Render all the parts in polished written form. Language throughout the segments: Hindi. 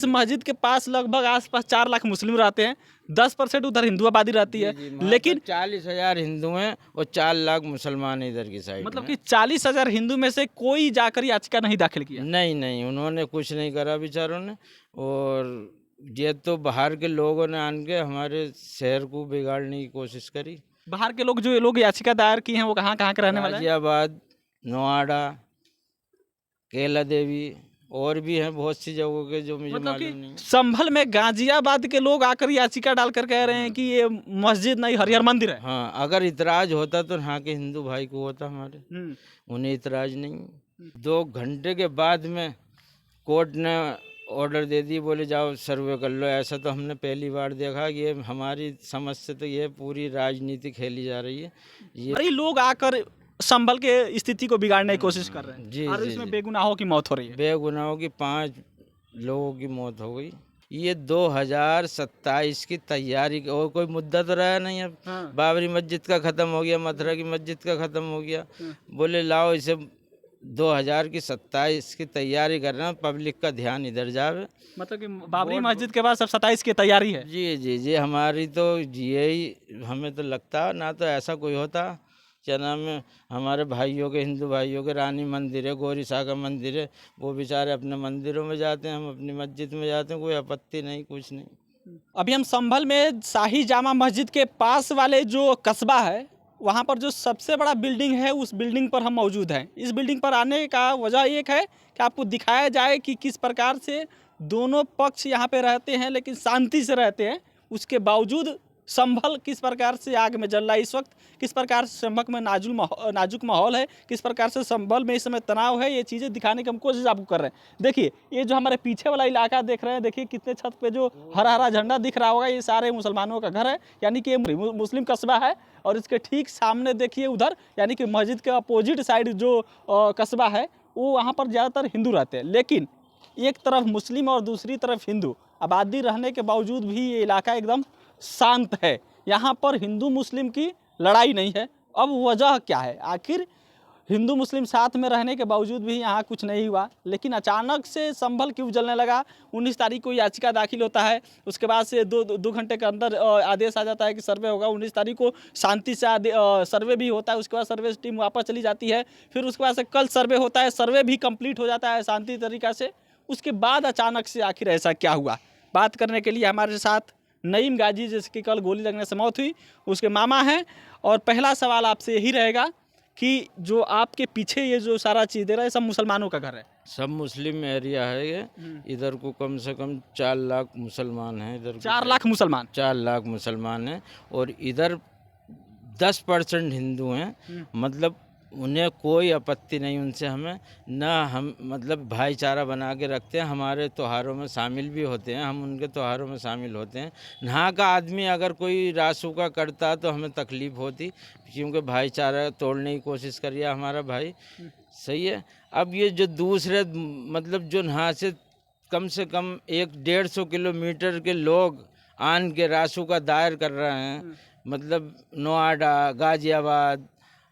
इस मस्जिद के पास लगभग आसपास 4 लाख मुस्लिम रहते हैं, 10% उधर हिंदू आबादी रहती है। लेकिन 40,000 हिंदू हैं और 4 लाख मुसलमान हैं इधर की साइड मतलब में। कि 40,000 हिंदू में से कोई जाकर याचिका नहीं दाखिल किया। नहीं नहीं, उन्होंने कुछ नहीं करा बेचारों ने। और ये तो बाहर के लोगों ने आन के हमारे शहर को बिगाड़ने की कोशिश करी। बाहर के लोग, जो ये लोग याचिका दायर की हैं, वो कहाँ कहाँ के रहने वाले हैं? गाजियाबाद, नोएडा, कैला देवी और भी हैं बहुत सी जगहों के जो मुझे मतलब कि मालूम नहीं है। संभल में गाजियाबाद के लोग आकर याचिका डालकर कह रहे हैं कि ये मस्जिद नहीं हरिहर मंदिर है। हाँ, अगर इतराज होता तो यहाँ के हिंदू भाई को होता हमारे, हम्म। उन्हें इतराज नहीं। 2 घंटे के बाद में कोर्ट ने ऑर्डर दे दी, बोले जाओ सर्वे कर लो। ऐसा तो हमने पहली बार देखा। ये हमारी समझ से तो ये पूरी राजनीति खेली जा रही है। ये कई लोग आकर संभल के स्थिति को बिगाड़ने की कोशिश कर रहे हैं जी और जी इसमें जी, बेगुनाहों की मौत हो रही है। बेगुनाहों की 5 लोगों की मौत हो गई। ये 2027 की तैयारी और कोई मुद्दा तो रहा नहीं। अब हाँ। बाबरी मस्जिद का ख़त्म हो गया, मथुरा की मस्जिद का ख़त्म हो गया। हाँ। बोले लाओ इसे 2027 की तैयारी कर रहे हैं, पब्लिक का ध्यान इधर जावे। मतलब कि बाबरी मस्जिद के बाद सब 27 की तैयारी है। जी जी जी, हमारी तो यही हमें तो लगता ना तो ऐसा कोई होता। क्या नाम है, हमारे भाइयों के, हिंदू भाइयों के रानी मंदिर है, गौरी शाह का मंदिर है, वो बेचारे अपने मंदिरों में जाते हैं, हम अपनी मस्जिद में जाते हैं। कोई आपत्ति नहीं, कुछ नहीं। अभी हम संभल में शाही जामा मस्जिद के पास वाले जो कस्बा है, वहाँ पर जो सबसे बड़ा बिल्डिंग है, उस बिल्डिंग पर हम मौजूद हैं। इस बिल्डिंग पर आने का वजह एक है कि आपको दिखाया जाए कि किस प्रकार से दोनों पक्ष यहाँ पे रहते हैं, लेकिन शांति से रहते हैं। उसके बावजूद संभल किस प्रकार से आग में जल रहा है इस वक्त, किस प्रकार से संभल में नाजुक माहौल है, किस प्रकार से संभल में इस समय तनाव है, ये चीज़ें दिखाने की हम कोशिश आपको कर रहे हैं। देखिए, ये जो हमारे पीछे वाला इलाका देख रहे हैं, देखिए कितने छत पे जो हरा हरा झंडा दिख रहा होगा, ये सारे मुसलमानों का घर है, यानी कि ये मुस्लिम कस्बा है। और इसके ठीक सामने देखिए उधर, यानी कि मस्जिद के अपोजिट साइड जो कस्बा है, वो वहाँ पर ज़्यादातर हिंदू रहते हैं। लेकिन एक तरफ मुस्लिम और दूसरी तरफ हिंदू आबादी रहने के बावजूद भी ये इलाका एकदम शांत है। यहाँ पर हिंदू मुस्लिम की लड़ाई नहीं है। अब वजह क्या है? आखिर हिंदू मुस्लिम साथ में रहने के बावजूद भी यहाँ कुछ नहीं हुआ, लेकिन अचानक से संभल क्यों जलने लगा? 19 तारीख को याचिका दाखिल होता है, उसके बाद से दो घंटे के अंदर आदेश आ जाता है कि सर्वे होगा। 19 तारीख को शांति से सर्वे भी होता है, उसके बाद सर्वे टीम वापस चली जाती है। फिर उसके बाद से कल सर्वे होता है, सर्वे भी कंप्लीट हो जाता है शांति तरीका से। उसके बाद अचानक से आखिर ऐसा क्या हुआ? बात करने के लिए हमारे साथ नईम गाजी, जिसकी कल गोली लगने से मौत हुई, उसके मामा हैं। और पहला सवाल आपसे यही रहेगा कि जो आपके पीछे ये जो सारा चीज़ दे रहा है, सब मुसलमानों का घर है? सब मुस्लिम एरिया है ये। इधर को कम से कम 4 लाख मुसलमान हैं। इधर 4 लाख मुसलमान? 4 लाख मुसलमान हैं और इधर 10% हिंदू हैं। मतलब उन्हें कोई आपत्ति नहीं उनसे, हमें ना, हम मतलब भाईचारा बना के रखते हैं। हमारे त्योहारों में शामिल भी होते हैं, हम उनके त्योहारों में शामिल होते हैं। यहाँ का आदमी अगर कोई रासुका करता तो हमें तकलीफ़ होती, क्योंकि भाईचारा तोड़ने की कोशिश करिए हमारा भाई। सही है। अब ये जो दूसरे मतलब जो यहाँ से कम 100-150 किलोमीटर के लोग आन के रासुका दायर कर रहे हैं, मतलब नोएडा, गाजियाबाद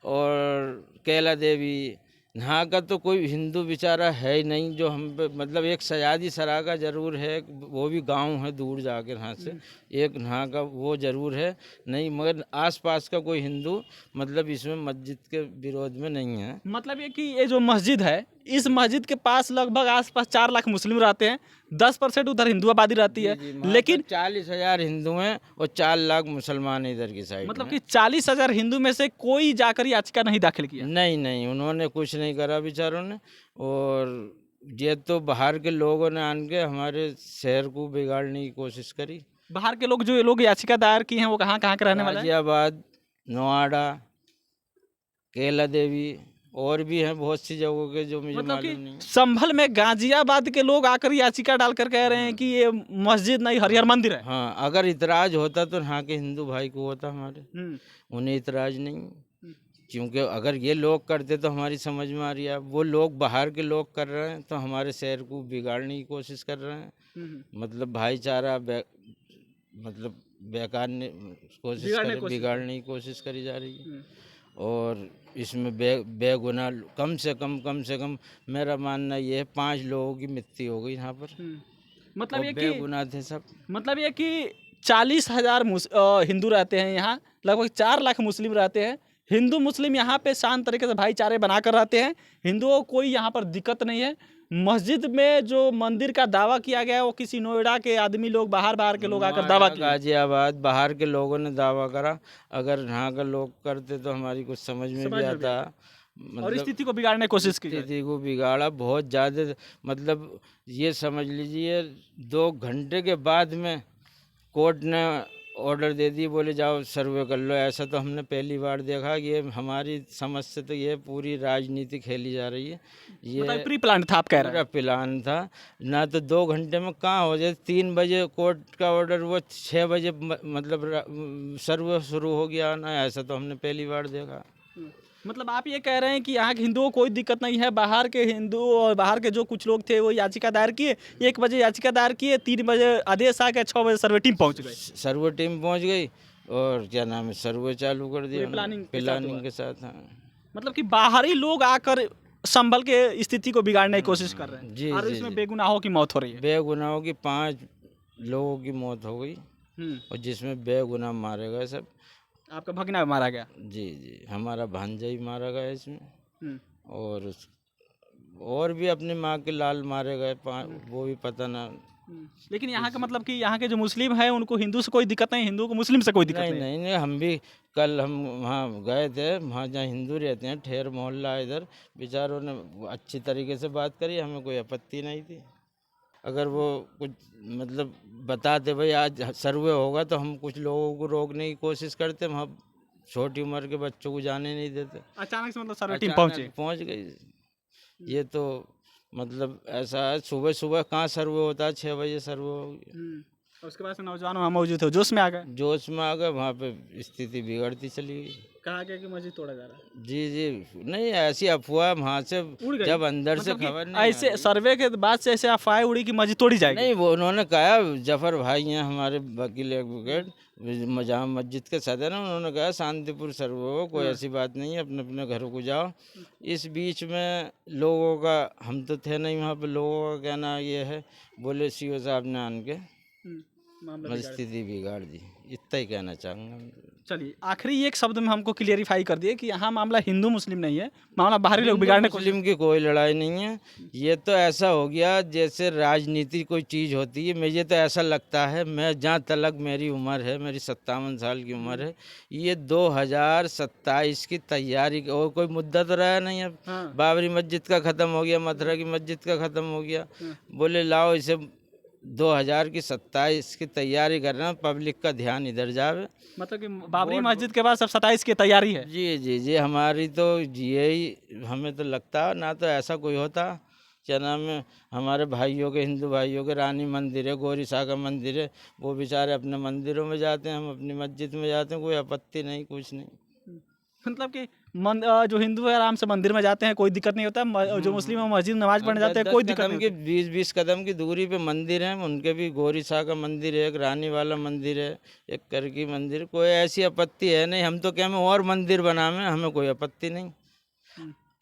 और कैला देवी, यहाँ का तो कोई हिंदू बेचारा है ही नहीं जो हम पे, मतलब एक सयाजी सरा का ज़रूर है, वो भी गांव है दूर जाकर यहाँ से, एक यहाँ का वो ज़रूर है नहीं, मगर आसपास का कोई हिंदू मतलब इसमें मस्जिद के विरोध में नहीं है। मतलब ये कि ये जो मस्जिद है, इस मस्जिद के पास लगभग आसपास 4 लाख मुस्लिम रहते हैं, 10% उधर हिंदू आबादी रहती है। लेकिन 40,000 हिंदू हैं और 4 लाख मुसलमान हैं इधर की साइड मतलब में। कि 40,000 हिंदू में से कोई जाकर याचिका नहीं दाखिल किया? नहीं नहीं, उन्होंने कुछ नहीं करा बेचारों ने। और ये तो बाहर के लोगों ने आन के हमारे शहर को बिगाड़ने की कोशिश करी। बाहर के लोग, जो ये लोग याचिका दायर की हैं, वो कहाँ कहाँ के रहने वाले हैं? गाजियाबाद, नोएडा, कैला देवी और भी हैं बहुत सी जगहों के जो मुझे मतलब मालूम नहीं। कि संभल में गाजियाबाद के लोग आकर याचिका डालकर कह रहे हैं कि ये मस्जिद नहीं हरिहर मंदिर है। हाँ, अगर इतराज होता तो यहाँ के हिंदू भाई को होता हमारे, उन्हें इतराज नहीं। क्योंकि अगर ये लोग करते तो हमारी समझ में आ रही है, वो लोग बाहर के लोग कर रहे हैं तो हमारे शहर को बिगाड़ने की कोशिश कर रहे हैं। मतलब भाईचारा मतलब बेकार बिगाड़ने की कोशिश करी जा रही है। और इसमें बेगुनाह कम से कम मेरा मानना ये है 5 लोगों की मृत्यु हो गई यहाँ पर। मतलब और ये कि बेगुनाह थे सब। मतलब ये कि 40,000 हिंदू रहते हैं यहाँ, लगभग 4 लाख मुस्लिम रहते हैं। हिंदू मुस्लिम यहाँ पे शांत तरीके से भाईचारे बनाकर रहते हैं। हिंदुओं को कोई यहाँ पर दिक्कत नहीं है। मस्जिद में जो मंदिर का दावा किया गया है वो किसी नोएडा के आदमी लोग, बाहर के लोग आकर दावा नोएडा, किए। गाजियाबाद, बाहर के लोगों ने दावा करा। अगर यहाँ के लोग करते तो हमारी कुछ समझ में भी आता। और मतलब स्थिति को बिगाड़ने की कोशिश की गई। स्थिति को बिगाड़ा बहुत ज़्यादा। मतलब ये समझ लीजिए 2 घंटे के बाद में कोर्ट ने ऑर्डर दे दी, बोले जाओ सर्वे कर लो। ऐसा तो हमने पहली बार देखा। ये हमारी समझ से तो ये पूरी राजनीति खेली जा रही है। ये मतलब प्री प्लान था, आप कह रहे पूरा हैं। प्लान था। ना तो 2 घंटे में कहाँ हो जाए। 3 बजे कोर्ट का ऑर्डर, वो 6 बजे मतलब सर्वे शुरू हो गया ना। ऐसा तो हमने पहली बार देखा। मतलब आप ये कह रहे हैं कि यहाँ के हिंदुओं को कोई दिक्कत नहीं है, बाहर के हिंदू और बाहर के जो कुछ लोग थे वो याचिका दायर किए, 1 बजे याचिका दायर किए, 3 बजे आदेश आ गया, 6 बजे सर्वे टीम पहुँच गई। सर्वे टीम पहुंच गई और क्या नाम है, सर्वे चालू कर दिया प्लानिंग के साथ प्लानिंग हुआ। के साथ। हाँ मतलब कि बाहरी लोग आकर संभल के स्थिति को बिगाड़ने की कोशिश कर रहे हैं। जी, और जी, इसमें जी। बेगुनाहों की मौत हो रही है। बेगुनाहों की 5 लोगों की मौत हो गई हम्म। और जिसमें बेगुनाह मारे गए सब। आपका भगना मारा गया। जी जी, हमारा भांजा ही मारा गया इसमें। हम्म। और और भी अपनी माँ के लाल मारे गए 5, वो भी पता ना। लेकिन यहाँ का मतलब कि यहाँ के जो मुस्लिम हैं उनको हिंदू से कोई दिक्कत नहीं, हिंदू को मुस्लिम से कोई दिक्कत नहीं नहीं। नहीं नहीं, हम भी कल हम वहाँ गए थे। वहाँ जहाँ हिंदू रहते हैं, ठेर मोहल्ला है इधर, बेचारों ने अच्छी तरीके से बात करी, हमें कोई आपत्ति नहीं थी। अगर वो कुछ मतलब बताते भाई आज सर्वे होगा तो हम कुछ लोगों को रोकने की कोशिश करते। वहाँ छोटी उम्र के बच्चों को जाने नहीं देते। अचानक से मतलब सर्वे टीम अचानक पहुंची। पहुंच गई। ये तो मतलब ऐसा है, सुबह सुबह कहाँ सर्वे होता है, 6 बजे सर्वे हो गया। और उसके बाद से नौजवान वहाँ मौजूद थे, जोश में आ गए। जोश में आ गए, वहाँ पे स्थिति बिगड़ती चली गई। कहा गया कि मस्जिद तोड़ा जा रहा है। जी जी, नहीं ऐसी अफवाह वहाँ से उड़ गई। जब अंदर से मतलब कि खबर नहीं ऐसे आई। सर्वे के बाद से ऐसे अफवाहें उड़ी कि मस्जिद तोड़ी जाएगी। नहीं, वो उन्होंने कहा, जफर भाई हैं हमारे वकील एडवोकेट, जामा मस्जिद के सदर हैं, उन्होंने कहा शांतिपुर सर्वे हो, कोई ऐसी बात नहीं है, अपने अपने घरों को जाओ। इस बीच में लोगों का, हम तो थे नहीं वहाँ पे, लोगों का कहना ये है, बोले सीओ साहब ने आन के मामला स्थिति बिगाड़ दी। इतना ही कहना चाहूँगा। चलिए आखिरी एक शब्द में हमको क्लियरिफाई कर दिए कि यहाँ मामला हिंदू मुस्लिम नहीं है, मामला बाहरी लोग बिगाड़ने को। मुस्लिम की कोई लड़ाई नहीं है। ये तो ऐसा हो गया जैसे राजनीति कोई चीज़ होती है। मुझे तो ऐसा लगता है, मैं जहाँ तक मेरी उम्र है, मेरी 57 साल की उम्र है, ये 2027 की तैयारी और कोई मुद्दा तो रहा नहीं। अब बाबरी मस्जिद का ख़त्म हो गया, मथुरा की मस्जिद का ख़त्म हो गया, बोले लाओ इसे 2027 की तैयारी कर रहे हैं, पब्लिक का ध्यान इधर जावे। मतलब कि बाबरी मस्जिद के बाद सब 27 की तैयारी है। जी जी जी, हमारी तो यही हमें तो लगता है। ना तो ऐसा कोई होता, क्या नाम है, हमारे भाइयों के, हिंदू भाइयों के रानी मंदिर है, गौरी सागर मंदिर है, वो बेचारे अपने मंदिरों में जाते हैं, हम अपनी मस्जिद में जाते हैं, कोई आपत्ति नहीं, कुछ नहीं। मतलब कि जो हिंदू है आराम से मंदिर में जाते हैं, कोई दिक्कत नहीं होता। जो मुस्लिम है मस्जिद नमाज पढ़ने जाते हैं, कोई दिक्कत नहीं की 20-20 कदम की दूरी पे मंदिर हैं उनके भी। गौरी का मंदिर है, एक रानी वाला मंदिर है, एक करकी मंदिर। कोई ऐसी आपत्ति है नहीं। हम तो क्या में और मंदिर बनावे, हमें कोई आपत्ति नहीं।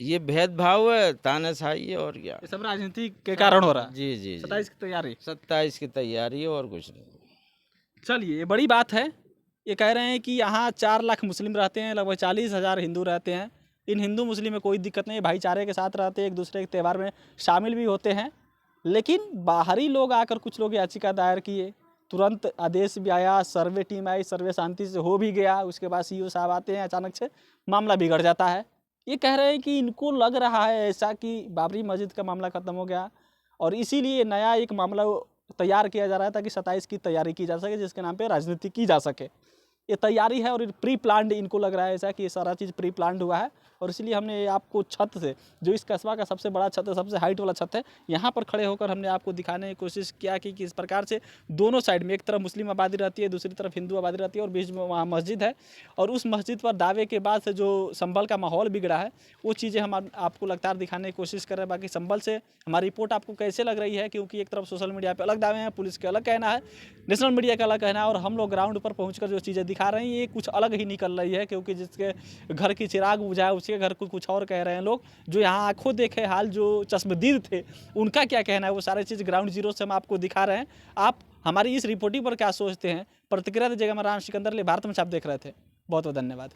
ये भेदभाव है, तानाशाही है, और क्या। ये सब राजनीति के कारण हो रहा है। जी जी, 27 की तैयारी। 27 की तैयारी है और कुछ नहीं। चलिए ये बड़ी बात है। ये कह रहे हैं कि यहाँ 4 लाख मुस्लिम रहते हैं, लगभग 40,000 हिंदू रहते हैं। इन हिंदू मुस्लिम में कोई दिक्कत नहीं, भाईचारे के साथ रहते हैं, एक दूसरे के त्यौहार में शामिल भी होते हैं। लेकिन बाहरी लोग आकर कुछ लोग याचिका दायर किए, तुरंत आदेश भी आया, सर्वे टीम आई, सर्वे शांति से हो भी गया। उसके बाद सीईओ साहब आते हैं, अचानक से मामला बिगड़ जाता है। ये कह रहे हैं कि इनको लग रहा है ऐसा कि बाबरी मस्जिद का मामला ख़त्म हो गया और इसीलिए नया एक मामला तैयार किया जा रहा है ताकि 27 की तैयारी की जा सके, जिसके नाम पे राजनीति की जा सके। ये तैयारी है और प्री प्लान्ड इनको लग रहा है ऐसा कि ये सारा चीज़ प्री प्लान्ड हुआ है। और इसलिए हमने आपको छत से, जो इस कस्बा का सबसे बड़ा छत है, सबसे हाइट वाला छत है, यहाँ पर खड़े होकर हमने आपको दिखाने की कोशिश किया कि किस प्रकार से दोनों साइड में, एक तरफ मुस्लिम आबादी रहती है, दूसरी तरफ हिंदू आबादी रहती है और बीच में वहाँ मस्जिद है। और उस मस्जिद पर दावे के बाद से जो संभल का माहौल बिगड़ा है, वो चीज़ें हम आपको लगातार दिखाने की कोशिश कर रहे हैं। बाकी संभल से हमारी रिपोर्ट आपको कैसे लग रही है, क्योंकि एक तरफ सोशल मीडिया पर अलग दावे हैं, पुलिस के अलग कहना है, नेशनल मीडिया का अलग कहना है, और हम लोग ग्राउंड पर पहुँच कर जो चीज़ें दिखा रहे हैं ये कुछ अलग ही निकल रही है, क्योंकि जिसके घर की चिराग बुझा है उसके घर को कुछ और कह रहे हैं लोग। जो यहाँ आंखों देखे हाल जो चश्मदीद थे उनका क्या कहना है, वो सारे चीज़ ग्राउंड जीरो से हम आपको दिखा रहे हैं। आप हमारी इस रिपोर्टिंग पर क्या सोचते हैं, प्रतिक्रिया दीजिएगा। मैं राम सिकंदर, भारत मंच आप देख रहे थे। बहुत बहुत धन्यवाद।